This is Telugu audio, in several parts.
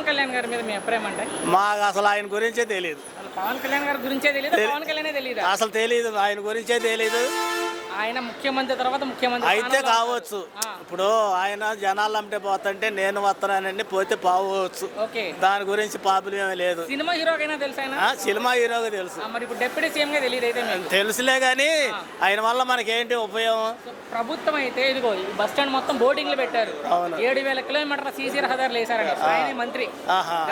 కళ్యాణ్ గారి మీద మీ అభిప్రాయం అంటే? మాకు అసలు ఆయన గురించే తెలియదు. పవన్ కళ్యాణ్ గారి గురించే తెలియదు, పవన్ కళ్యాణే తెలియదు. అసలు తెలియదు, ఆయన గురించే తెలియదు. ఆయన ముఖ్యమంత్రి తర్వాత ముఖ్యమంత్రి అయితే కావచ్చు. ఇప్పుడు ఆయన జనాలు అమ్మితే పోతుంటే నేను వస్తానండి పోతే పోవచ్చు. ఓకే, దాని గురించి ప్రాబ్లం ఏమీ లేదు. సినిమా హీరోకైనా తెలుసు ఆయన? సినిమా హీరోగా తెలుసు. మరి ఇప్పుడు డిప్యూటీ సీఎం గా తెలియదు అయితే మీకు? తెలుసులే కానీ ఆయన వల్ల మనకేంటి ఉపయోగం? ప్రభుత్వం అయితే ఇదిగో ఈ బస్ స్టాండ్ మొత్తం బోర్డింగ్లు పెట్టారు. 7,000 కిలోమీటర్ల సీసీ రహదారులు వేశారండి. ఆయన మంత్రి.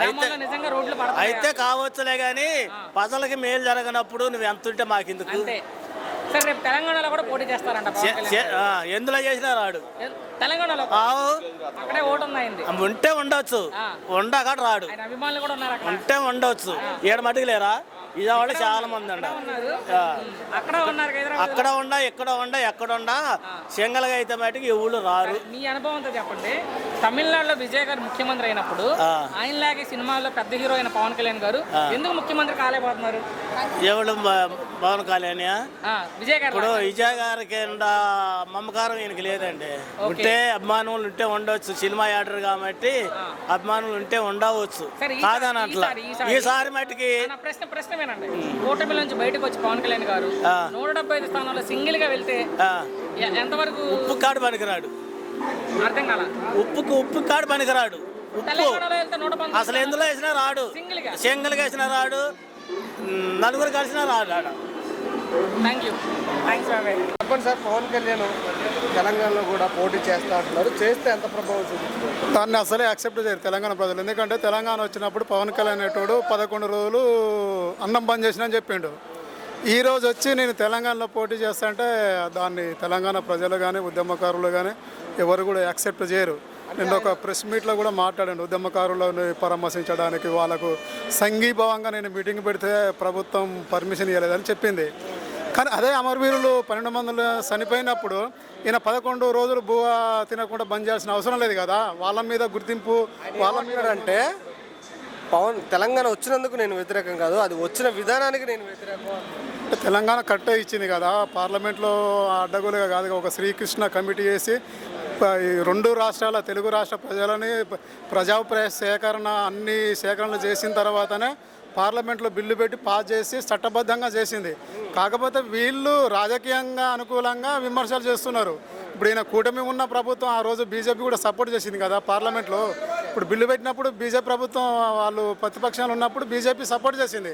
గ్రామాల్లో నిజంగా రోడ్లు పడతాయి. అయితే కావచ్చులే కానీ ప్రజలకి మేలు జరగనప్పుడు నువ్వు ఎంత ఉంటే మాకెందుకు? అంతే. సరే, రేపు తెలంగాణలో కూడా పోటీ చేస్తారంట. ఎందులో చేసినా రాడు. తెలంగాణలో అక్కడే ఓటు ఉందా? ఉంటే ఉండొచ్చు, ఉండగా రాడు. ఆయన అభిమానులు కూడా ఉన్నారు అక్కడ. ఉంటే ఉండొచ్చు. ఏడు మటుకు లేరా? ఇవాళ చాలా మంది ఉన్నారు. అక్కడ ఉన్నారు కదా. అక్కడ ఉండా, ఇక్కడ ఉండా, ఎక్కడ ఉండా సింగల్గా అయితే మటుకు ఎవరు రారు. మీ అనుభవంతో చెప్పండి. తమిళనాడులో విజయ్ గారు ముఖ్యమంత్రి అయినప్పుడు ఆయనలాగే సినిమాలో పెద్ద హీరో అయిన పవన్ కళ్యాణ్ గారు ఎందుకు ముఖ్యమంత్రి కాలేకపోతున్నారు? ఎవడు పవన్ కళ్యాణ్? విజయ్ గారు. ఇప్పుడు విజయ్ గారికి మమకారం ఈయనకి లేదండి. ఉంటే అభిమానులు ఉంటే ఉండవచ్చు. సినిమా యాక్టర్ కాబట్టి అభిమానులు ఉంటే ఉండవచ్చు. కాదని అట్లా ఈసారి మట్టికి ప్రశ్నమేనండి. కూటమి నుంచి బయటకు వచ్చి పవన్ కళ్యాణ్ గారు 175 స్థానాల్లో సింగిల్ గా వెళ్తే ఎంతవరకు? ఉప్పు కాడు పనికిరాడు. అర్థం కాల. ఉప్పు కాడు పనికిరాడు. ఉప్పు అసలు ఎందులో వేసినా రాడు. సింగిల్ గా వేసినా రాడు, నలుగురు కలిసినా రాడు. చెప్పండి సార్, పవన్ కళ్యాణ్ తెలంగాణలో కూడా పోటీ చేస్తా అంటున్నారు. చేస్తే ఎంత ప్రభావం చూపిస్తుంది? దాన్ని అసలే యాక్సెప్ట్ చేయరు తెలంగాణ ప్రజలు. ఎందుకంటే తెలంగాణ వచ్చినప్పుడు పవన్ కళ్యాణ్ అనేటోడు 11 రోజులు అన్నం బంద్ చేసిన అని చెప్పిండు. ఈ రోజు వచ్చి నేను తెలంగాణలో పోటీ చేస్తా అంటే దాన్ని తెలంగాణ ప్రజలు కానీ ఉద్యమకారులు కానీ ఎవరు కూడా యాక్సెప్ట్ చేయరు. నేను ఒక ప్రెస్ మీట్లో కూడా మాట్లాడాను. ఉద్యమకారులను పరామర్శించడానికి వాళ్ళకు సంఘీభావంగా నేను మీటింగ్ పెడితే ప్రభుత్వం పర్మిషన్ ఇవ్వలేదని చెప్పింది. కానీ అదే అమరవీరులు 12 మంది చనిపోయినప్పుడు ఈయన 11 రోజులు బువ్వ తినకుండా బంద్ చేయాల్సిన అవసరం లేదు కదా. వాళ్ళ మీద గుర్తింపు వాళ్ళ మీద అంటే పవన్ తెలంగాణ వచ్చినందుకు నేను వ్యతిరేకం కాదు, అది వచ్చిన విధానానికి నేను వ్యతిరేకం. తెలంగాణ కట్టే ఇచ్చింది కదా, పార్లమెంట్లో అడ్డగోలుగా కాదు. ఒక శ్రీకృష్ణ కమిటీ చేసి ఈ 2 రాష్ట్రాల తెలుగు రాష్ట్ర ప్రజలని ప్రజాభిప్రాయ సేకరణ అన్ని సేకరణలు చేసిన తర్వాతనే పార్లమెంట్లో బిల్లు పెట్టి పాస్ చేసి చట్టబద్ధంగా చేసింది. కాకపోతే వీళ్ళు రాజకీయంగా అనుకూలంగా విమర్శలు చేస్తున్నారు. ఇప్పుడు ఈయన కూటమి ఉన్న ప్రభుత్వం ఆ రోజు బీజేపీ కూడా సపోర్ట్ చేసింది కదా పార్లమెంట్లో. ఇప్పుడు బిల్లు పెట్టినప్పుడు బీజేపీ ప్రభుత్వం వాళ్ళు ప్రతిపక్షాలు ఉన్నప్పుడు బీజేపీ సపోర్ట్ చేసింది.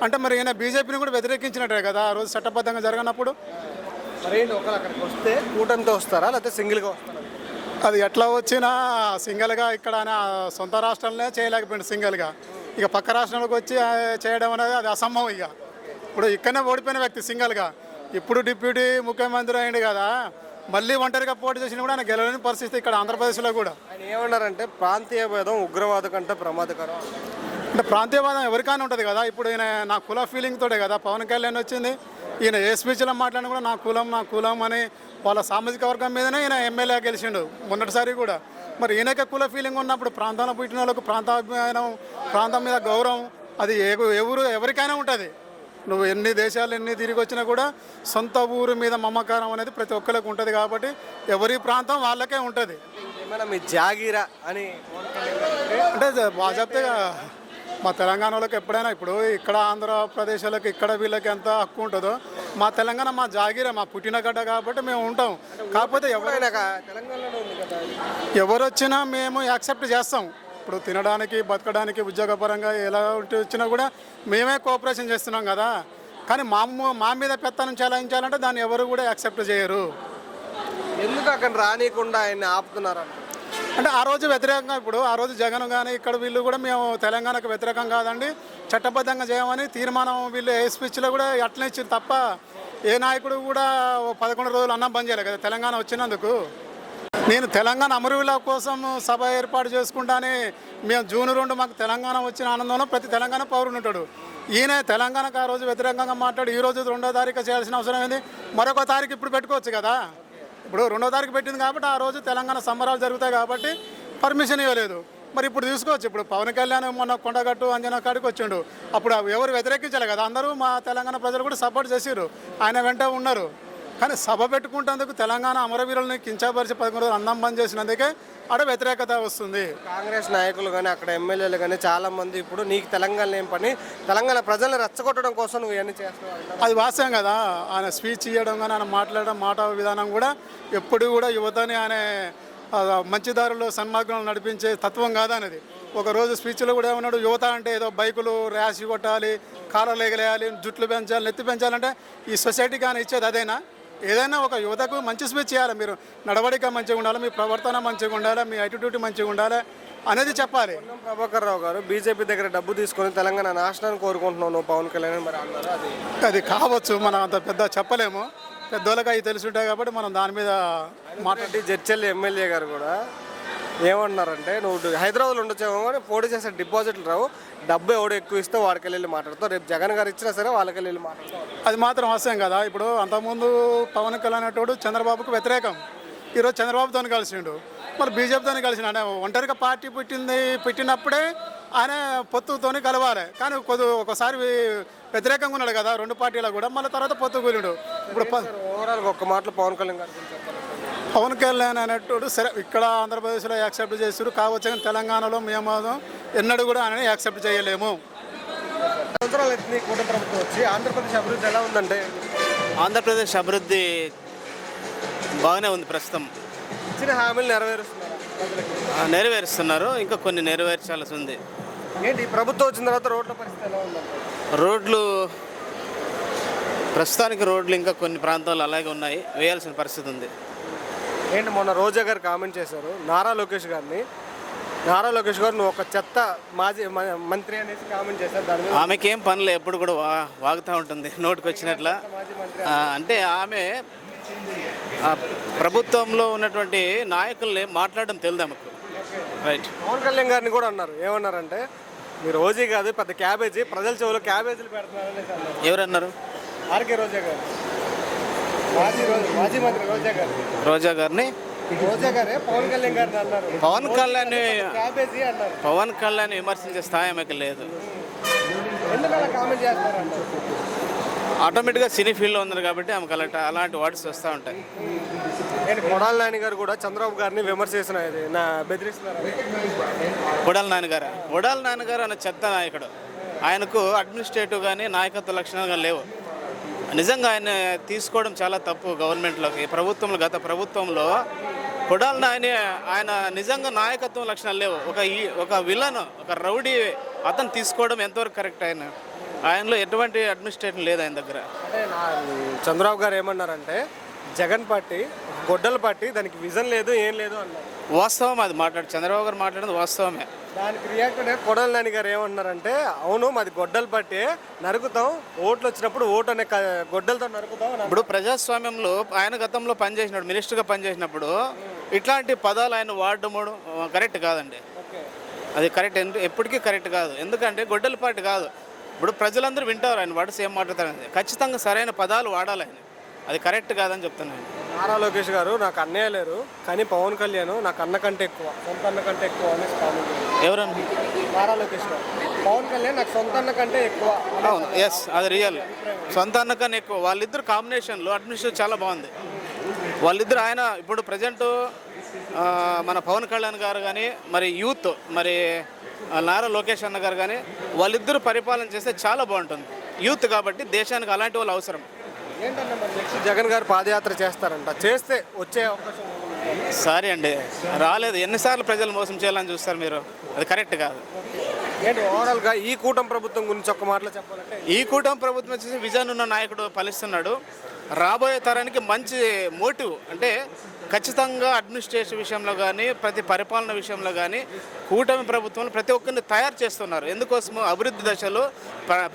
అంటే మరి ఈయన బీజేపీని కూడా వ్యతిరేకించినట్టే కదా ఆ రోజు చట్టబద్ధంగా జరగనప్పుడు. మరి ఒకళ్ళు అక్కడికి వస్తే కూటమితో వస్తారా లేకపోతే సింగిల్గా వస్తారా? అది ఎట్లా వచ్చినా సింగిల్గా ఇక్కడ సొంత రాష్ట్రాలనే చేయలేకపోయింది సింగిల్గా. ఇక పక్క రాష్ట్రాలకు వచ్చి చేయడం అనేది అది అసంభవం. ఇక ఇప్పుడు ఇక్కడనే ఓడిపోయిన వ్యక్తి సింగిల్గా ఇప్పుడు డిప్యూటీ ముఖ్యమంత్రి అయింది కదా, మళ్ళీ ఒంటరిగా పోటీ చేసినా కూడా ఆయన గెలవలేని పరిస్థితి ఇక్కడ ఆంధ్రప్రదేశ్లో కూడా. ఆయన ఏమన్నారంటే ప్రాంతీయ భేదం ఉగ్రవాద కంటే ప్రమాదకరం. అంటే ప్రాంతీయవాదం ఎవరికైనా ఉంటుంది కదా. ఇప్పుడు ఈయన నా కుల ఫీలింగ్ తోటే కదా పవన్ కళ్యాణ్ వచ్చింది. ఈయన ఏ స్పీచ్లో మాట్లాడినా కూడా నా కులం అని వాళ్ళ సామాజిక వర్గం మీదనే ఈయన ఎమ్మెల్యే గెలిచిండు మొన్నటిసారి కూడా. మరి ఈయనకే కుల ఫీలింగ్ ఉన్నప్పుడు ప్రాంతంలో పుట్టిన వాళ్ళకు ప్రాంతాభిమానం, ప్రాంతం మీద గౌరవం అది ఎవరికైనా ఉంటుంది. నువ్వు ఎన్ని దేశాలు ఎన్ని తిరిగి వచ్చినా కూడా సొంత ఊరు మీద మమకారం అనేది ప్రతి ఒక్కరికి ఉంటుంది. కాబట్టి ఎవరి ప్రాంతం వాళ్ళకే ఉంటుంది. మీ జాగీరా అని అంటే బాగా చెప్తే మా తెలంగాణ వాళ్ళకి ఎప్పుడైనా ఇప్పుడు ఇక్కడ ఆంధ్రప్రదేశ్ వాళ్ళకి ఇక్కడ వీళ్ళకి ఎంత హక్కు ఉంటుందో మా తెలంగాణ మా జాగీరే, మా పుట్టినగడ్డ కాబట్టి మేము ఉంటాం. కాకపోతే ఎవరు వచ్చినా మేము యాక్సెప్ట్ చేస్తాం. ఇప్పుడు తినడానికి బతకడానికి ఉద్యోగపరంగా ఎలా వచ్చినా కూడా మేమే కోఆపరేషన్ చేస్తున్నాం కదా. కానీ మా మీద పెత్తనం చెలాయించాలంటే దాన్ని ఎవరు కూడా యాక్సెప్ట్ చేయరు. ఎందుకు అక్కడ రానియకుండా ఆయన ఆపుతున్నారు అంటే ఆ రోజు వ్యతిరేకంగా, ఇప్పుడు ఆ రోజు జగన్ కానీ ఇక్కడ వీళ్ళు కూడా మేము తెలంగాణకు వ్యతిరేకం కాదండి చట్టబద్ధంగా చేయమని తీర్మానం వీళ్ళు ఏ స్పీచ్లో కూడా అట్లనే ఇచ్చారు తప్ప ఏ నాయకుడు కూడా 11 రోజులు అన్నం బంద్ చేయలేదు కదా తెలంగాణ వచ్చినందుకు. నేను తెలంగాణ అమరవీరుల కోసం సభ ఏర్పాటు చేసుకుంటానే మేము జూన్ 2 మాకు తెలంగాణ వచ్చిన ఆనందంలో ప్రతి తెలంగాణ పౌరుడు ఉంటాడు. ఈయన తెలంగాణకు ఆ రోజు వ్యతిరేకంగా మాట్లాడి ఈ రోజు 2వ తారీఖు చేయాల్సిన అవసరం ఏంది? మరొక తారీఖు ఇప్పుడు పెట్టుకోవచ్చు కదా. ఇప్పుడు 2వ తారీఖు పెట్టింది కాబట్టి ఆ రోజు తెలంగాణ సంబరాలు జరుగుతాయి కాబట్టి పర్మిషన్ ఇవ్వలేదు. మరి ఇప్పుడు తీసుకోవచ్చు. ఇప్పుడు పవన్ కళ్యాణ్ మొన్న కొండగట్టు అంజనా కాడికి వచ్చిండు, అప్పుడు ఎవరు వ్యతిరేకించాలి కదా. అందరూ మా తెలంగాణ ప్రజలు కూడా సపోర్ట్ చేసిర్రు, ఆయన వెంట ఉన్నారు. కానీ సభ పెట్టుకుంటేందుకు తెలంగాణ అమరవీరులని కించపరిచి 11 రోజులు అన్నం బంద్ చేసినందుకే ఆడ వ్యతిరేకత వస్తుంది. కాంగ్రెస్ నాయకులు కానీ అక్కడ ఎమ్మెల్యేలు కానీ చాలా మంది ఇప్పుడు నీకు తెలంగాణ ఏం పని, తెలంగాణ ప్రజల్ని రెచ్చగొట్టడం కోసం నువ్వు ఇవన్నీ చేస్తున్నావు. అది వాస్తవం కదా. ఆయన స్పీచ్ ఇవ్వడం కానీ ఆయన మాట్లాడడం మాట విధానం కూడా ఎప్పుడు కూడా యువతని ఆయన మంచి దారిలో సన్మార్గంలో నడిపించే తత్వం కాదనేది. ఒకరోజు స్పీచ్లో కూడా ఏమన్నాడు, యువత అంటే ఏదో బైకులు ర్యాష్ కొట్టాలి, కాలర్లు ఎగలేయాలి, జుట్లు పెంచాలి, నెత్తి పెంచాలంటే ఈ సొసైటీకి ఆయన ఇచ్చేది అదేనా? ఏదైనా ఒక యువతకు మంచి స్పీచ్ చేయాలి. మీరు నడవడిక మంచిగా ఉండాలి, మీ ప్రవర్తన మంచిగా ఉండాలి, మీ యాటిట్యూడ్ మంచిగా ఉండాలి అనేది చెప్పాలి. ప్రభాకర్ రావు గారు బీజేపీ దగ్గర డబ్బు తీసుకొని తెలంగాణ నాశనాన్ని కోరుకుంటున్నావు నువ్వు పవన్ కళ్యాణ్ మరి అన్నారు. అది కావచ్చు, మనం అంత పెద్ద చెప్పలేము. పెద్దోళ్ళకి అవి తెలుసుంటాయి కాబట్టి మనం దాని మీద మాట్లాడి జడ్చల్లి ఎమ్మెల్యే గారు కూడా ఏమన్నారంటే, నువ్వు హైదరాబాద్లో ఉండొచ్చేమో కానీ పోటీ చేసే డిపాజిట్లు రావు, డబ్బు ఎవడు ఎక్కువ ఇస్తే వాడికి వెళ్ళి మాట్లాడతావు, రేపు జగన్ గారు ఇచ్చినా సరే వాళ్ళకి వెళ్ళి మాట్లాడతావు. అది మాత్రం అవసరం కదా. ఇప్పుడు అంతకుముందు పవన్ కళ్యాణ్ అనేటోడు చంద్రబాబుకు వ్యతిరేకం, ఈరోజు చంద్రబాబుతో కలిసిండు, మరి బీజేపీతో కలిసిండు. అంటే ఒంటరిగా పార్టీ పెట్టినప్పుడే ఆయన పొత్తుతో కలవాలి, కానీ ఒకసారి వ్యతిరేకంగా ఉన్నాడు కదా రెండు పార్టీలకు కూడా, మళ్ళీ తర్వాత పొత్తు కూలిండు. ఇప్పుడు ఓవరాల్గా ఒక్క మాటలో పవన్ కళ్యాణ్ గారు పవన్ కళ్యాణ్ అనేటోడు సరే ఇక్కడ ఆంధ్రప్రదేశ్లో యాక్సెప్ట్ చేస్తారు కావచ్చు, కానీ తెలంగాణలో మేము ఎన్నడూ కూడా ఆయన యాక్సెప్ట్ చేయలేము. సంవత్సరాలు ఎత్తుంది కూటమి ప్రభుత్వం వచ్చి, ఆంధ్రప్రదేశ్ అభివృద్ధి ఎలా ఉందంటే? ఆంధ్రప్రదేశ్ అభివృద్ధి బాగానే ఉంది. ప్రస్తుతం ఇచ్చిన హామీలు నెరవేరుస్తున్నారు, ఇంకా కొన్ని నెరవేర్చాల్సి ఉంది. ఏంటి ప్రభుత్వం వచ్చిన తర్వాత రోడ్ల పరిస్థితి ఎలా ఉందంటే? రోడ్లు ప్రస్తుతానికి ఇంకా కొన్ని ప్రాంతాలు అలాగే ఉన్నాయి, వేయాల్సిన పరిస్థితి ఉంది. ఏంటి మొన్న రోజా గారు కామెంట్ చేశారు నారా లోకేష్ గారిని, నారా లోకేష్ గారు నువ్వు ఒక చెత్త మాజీ మంత్రి అనేసి కామెంట్ చేశారు. దాని మీద ఆమెకేం పనులు ఎప్పుడు కూడా వాగుతూ ఉంటుంది నోటికి వచ్చినట్ల. అంటే ఆమె ప్రభుత్వంలో ఉన్నటువంటి నాయకుల్ని మాట్లాడడం తెలియదు ఆమెకు. రైట్. పవన్ కళ్యాణ్ గారిని కూడా అన్నారు, ఏమన్నారంటే మీరు రోజీ కాదు పెద్ద క్యాబేజీ, ప్రజల చెవులో క్యాబేజీలు పెడుతున్నారనేసి అన్నారు. ఎవరన్నారు? ఆర్కే రోజా గారు, మాజీ మంత్రి రోజా గారు. రోజా గారిని రోజా గారే పవన్ కళ్యాణ్ గారిని అన్నారు, క్యాబేజీ అన్నారు. పవన్ కళ్యాణ్ విమర్శించే స్థాయి ఆమెకు లేదు. ఎందుకు అలా కామెంట్ చేస్తారు అన్నారు? ఆటోమేటిక్గా సినీ ఫీల్డ్లో ఉన్నారు కాబట్టి ఆమెకు అలాంటి వర్డ్స్ వస్తూ ఉంటాయి. కొడాలి నాని గారు కూడా చంద్రబాబు గారిని విమర్శిస్తున్న బెదిరిస్తున్నారు. కొడాలి నాన్నగారు అనే చెత్త నాయకుడు. ఆయనకు అడ్మినిస్ట్రేటివ్ కానీ నాయకత్వ లక్షణాలు కానీ లేవు. నిజంగా ఆయన తీసుకోవడం చాలా తప్పు. గవర్నమెంట్లోకి గత ప్రభుత్వంలో కొడాలి నాని ఆయన నిజంగా నాయకత్వం లక్షణాలు లేవు. ఒక విలన్, ఒక రౌడీ అతను తీసుకోవడం ఎంతవరకు కరెక్ట్? ఆయనలో ఎటువంటి అడ్మినిస్ట్రేషన్ లేదు ఆయన దగ్గర. అంటే చంద్రబాబు గారు ఏమన్నారంటే జగన్ పార్టీ గొడ్డల పార్టీ, దానికి విజన్ లేదు ఏం లేదు అన్నారు. వాస్తవం అది చంద్రబాబు గారు మాట్లాడేది వాస్తవమే. దానికి రియాక్ట్ కొడాలి నాని గారు ఏమన్నారంటే, అవును మాది గొడ్డల పార్టీ, నరుకుతాం, ఓట్లు వచ్చినప్పుడు ఓటు అనే గొడ్డలతో నరుకుతాం. ఇప్పుడు ప్రజాస్వామ్యంలో ఆయన గతంలో పనిచేసినప్పుడు, మినిస్టర్గా పనిచేసినప్పుడు ఇట్లాంటి పదాలు ఆయన వాడడం కరెక్ట్ కాదండి. అది కరెక్ట్ ఎప్పటికీ కరెక్ట్ కాదు. ఎందుకంటే గొడ్డల పార్టీ కాదు. ఇప్పుడు ప్రజలందరూ వింటారు ఆయన వర్డ్స్ ఏం మాట్లాడతారని. ఖచ్చితంగా సరైన పదాలు వాడాలి ఆయన. అది కరెక్ట్ కాదని చెప్తున్నాను. నారా లోకేష్ గారు నాకు అన్నయ్య లేరు, కానీ పవన్ కళ్యాణ్ నాకు అన్న కంటే ఎక్కువ, సొంత అన్న కంటే ఎక్కువ అనేసి కామెంట్. ఎవరన్నా? నారా లోకేష్ గారు పవన్ కళ్యాణ్ నాకు సొంత అన్న కంటే ఎక్కువ. అవును, ఎస్, అది రియల్. సొంత అన్న కన్నా ఎక్కువ. వాళ్ళిద్దరు కాంబినేషన్లో అడ్మినిస్ట్రేషన్ చాలా బాగుంది. వాళ్ళిద్దరు ఆయన ఇప్పుడు ప్రజెంట్ మన పవన్ కళ్యాణ్ గారు కానీ, మరి యూత్, మరి నారా లోకేష్ అన్న గారు కానీ, వాళ్ళిద్దరూ పరిపాలన చేస్తే చాలా బాగుంటుంది. యూత్ కాబట్టి దేశానికి అలాంటి వాళ్ళు అవసరం. ఏంటన్నా మరి నెక్స్ట్ జగన్ గారు పాదయాత్ర చేస్తారంట, చేస్తే వచ్చే అవకాశం? సారీ అండి, రాలేదు. ఎన్నిసార్లు ప్రజలు మోసం చేయాలని చూస్తారు మీరు? అది కరెక్ట్ కాదు. ఏంటి ఓవరాల్గా ఈ కూటమి ప్రభుత్వం గురించి ఒక్క మాటలో చెప్పాలంటే? ఈ కూటమి ప్రభుత్వం వచ్చేసి విజన్ ఉన్న నాయకుడు ఫలిస్తున్నాడు. రాబోయే తరానికి మంచి మోటివ్. అంటే ఖచ్చితంగా అడ్మినిస్ట్రేషన్ విషయంలో కానీ, ప్రతి పరిపాలన విషయంలో కానీ కూటమి ప్రభుత్వం ప్రతి ఒక్కరిని తయారు చేస్తున్నారు. ఎందుకోసము? అభివృద్ధి దశలో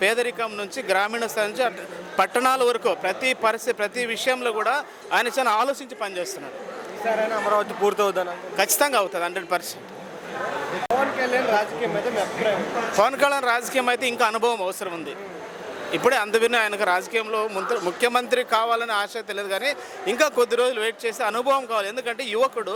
పేదరికం నుంచి, గ్రామీణ స్థాయి నుంచి పట్టణాల వరకు ప్రతి విషయంలో కూడా ఆయన చాలా ఆలోచించి పనిచేస్తున్నాడు. ఈసారైనా అమరావతి పూర్తవుతుందా? ఖచ్చితంగా అవుతుంది, 100%. పవన్ కళ్యాణ్ రాజకీయం అయితే మీ అభిప్రాయం? పవన్ కళ్యాణ్ రాజకీయం అయితే ఇంకా అనుభవం అవసరం ఉంది. ఇప్పుడే అందువిని ఆయనకు రాజకీయంలో ముఖ్యమంత్రి కావాలని ఆశ తెలియదు, కానీ ఇంకా కొద్ది రోజులు వెయిట్ చేసి అనుభవం కావాలి. ఎందుకంటే యువకుడు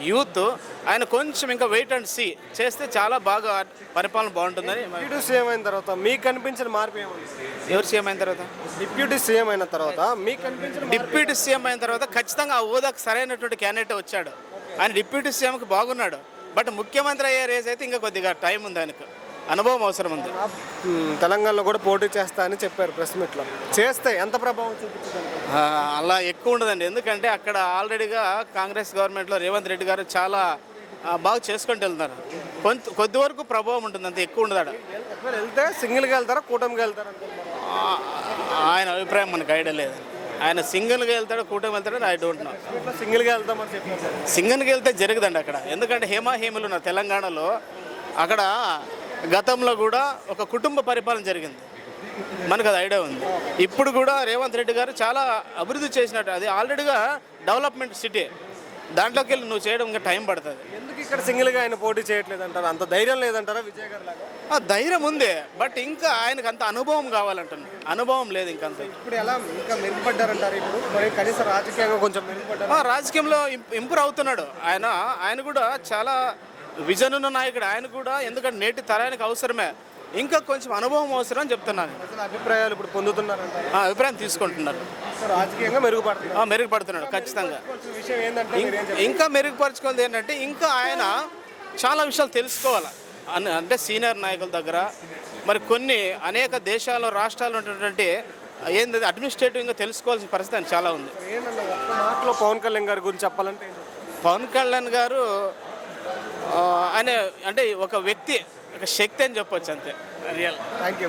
యూత్ ఆయన కొంచెం ఇంకా వెయిట్ అండ్ సీ చేస్తే చాలా బాగా పరిపాలన బాగుంటుందని. డిప్యూటీ సీఎం అయిన తర్వాత మీకు కనిపించిన మార్పు ఏముంది? ఎవరు సీఎం అయిన తర్వాత? డిప్యూటీ సీఎం అయిన తర్వాత మీకు కనిపించిన డిప్యూటీ సీఎం అయిన తర్వాత ఖచ్చితంగా ఆ హోదాకు సరైనటువంటి క్యాండిడేట్ వచ్చాడు. ఆయన డిప్యూటీ సీఎంకి బాగున్నాడు. బట్ ముఖ్యమంత్రి అయ్యే రేజ్ అయితే ఇంకా కొద్దిగా టైం ఉంది, ఆయనకు అనుభవం అవసరం ఉంది. తెలంగాణలో కూడా పోటీ చేస్తా అని చెప్పారు ప్రెస్ మీట్లో. చేస్తే ఎంత ప్రభావం చూపించదు? అలా ఎక్కువ ఉండదండి. ఎందుకంటే అక్కడ ఆల్రెడీగా కాంగ్రెస్ గవర్నమెంట్లో రేవంత్ రెడ్డి గారు చాలా బాగా చేసుకుంటూ వెళ్తున్నారు. కొద్ది వరకు ప్రభావం ఉంటుంది, అంత ఎక్కువ ఉండదు. ఆడ వెళ్తే సింగిల్గా వెళ్తారా కూటమిగా వెళ్తారా? ఆయన అభిప్రాయం మనకు ఐడియా లేదు. ఆయన సింగిల్గా వెళ్తాడో కూటమి వెళ్తాడో ఐ డోంట్ నో. సింగిల్గా వెళ్తామని చెప్పారు. సింగిల్గా వెళ్తే జరగదండి అక్కడ. ఎందుకంటే హేమలు ఉన్నారు తెలంగాణలో. అక్కడ గతంలో కూడా ఒక కుటుంబ పరిపాలన జరిగింది, మనకు అది ఐడియా ఉంది. ఇప్పుడు కూడా రేవంత్ రెడ్డి గారు చాలా అభివృద్ధి చేసినట్టు, అది ఆల్రెడీగా డెవలప్మెంట్ సిటీ. దాంట్లోకి వెళ్ళి నువ్వు చేయడం ఇంకా టైం పడుతుంది. ఎందుకు ఇక్కడ సింగిల్గా ఆయన పోటీ చేయట్లేదు అంటారా? అంత ధైర్యం లేదంటారా విజయ్ గారు లాగా? ఆ ధైర్యం ఉంది, బట్ ఇంకా ఆయనకు అంత అనుభవం కావాలంటున్నాను. అనుభవం లేదు ఇంకంత. ఇప్పుడు ఎలా ఇంకా మెరుగుపడ్డారంటారు? ఇప్పుడు మరి కనీసం రాజకీయంగా కొంచెం మెరుగుపడ్డారు. రాజకీయంలో ఇంప్రూవ్ అవుతున్నాడు ఆయన కూడా చాలా విజన్ ఉన్న నాయకుడు ఆయన కూడా. ఎందుకంటే నేటి తరానికి అవసరమే, ఇంకా కొంచెం అనుభవం అవసరం అని చెప్తున్నాను. అసలు అభిప్రాయాలు ఇప్పుడు పొందుతున్నారంటారు? అభిప్రాయం తీసుకుంటున్నారు. రాజకీయంగా మెరుగుపడుతున్నారు. మెరుగుపడుతున్నాడు ఖచ్చితంగా. విషయం ఏంటంటే ఇంకా మెరుగుపరచుకోవాలి ఏంటంటే ఇంకా ఆయన చాలా విషయాలు తెలుసుకోవాలి. అంటే సీనియర్ నాయకుల దగ్గర మరి కొన్ని అనేక దేశాల్లో రాష్ట్రాల్లో ఉన్నటువంటి ఏంది అడ్మినిస్ట్రేటివ్గా తెలుసుకోవాల్సిన పరిస్థితి ఆయన చాలా ఉంది. ఏంటంటే ఒక్క మాటలో పవన్ కళ్యాణ్ గారి గురించి చెప్పాలంటే పవన్ కళ్యాణ్ గారు ఆయన అంటే ఒక వ్యక్తి, ఒక శక్తి అని చెప్పొచ్చు అంతే. రియల్. Thank you.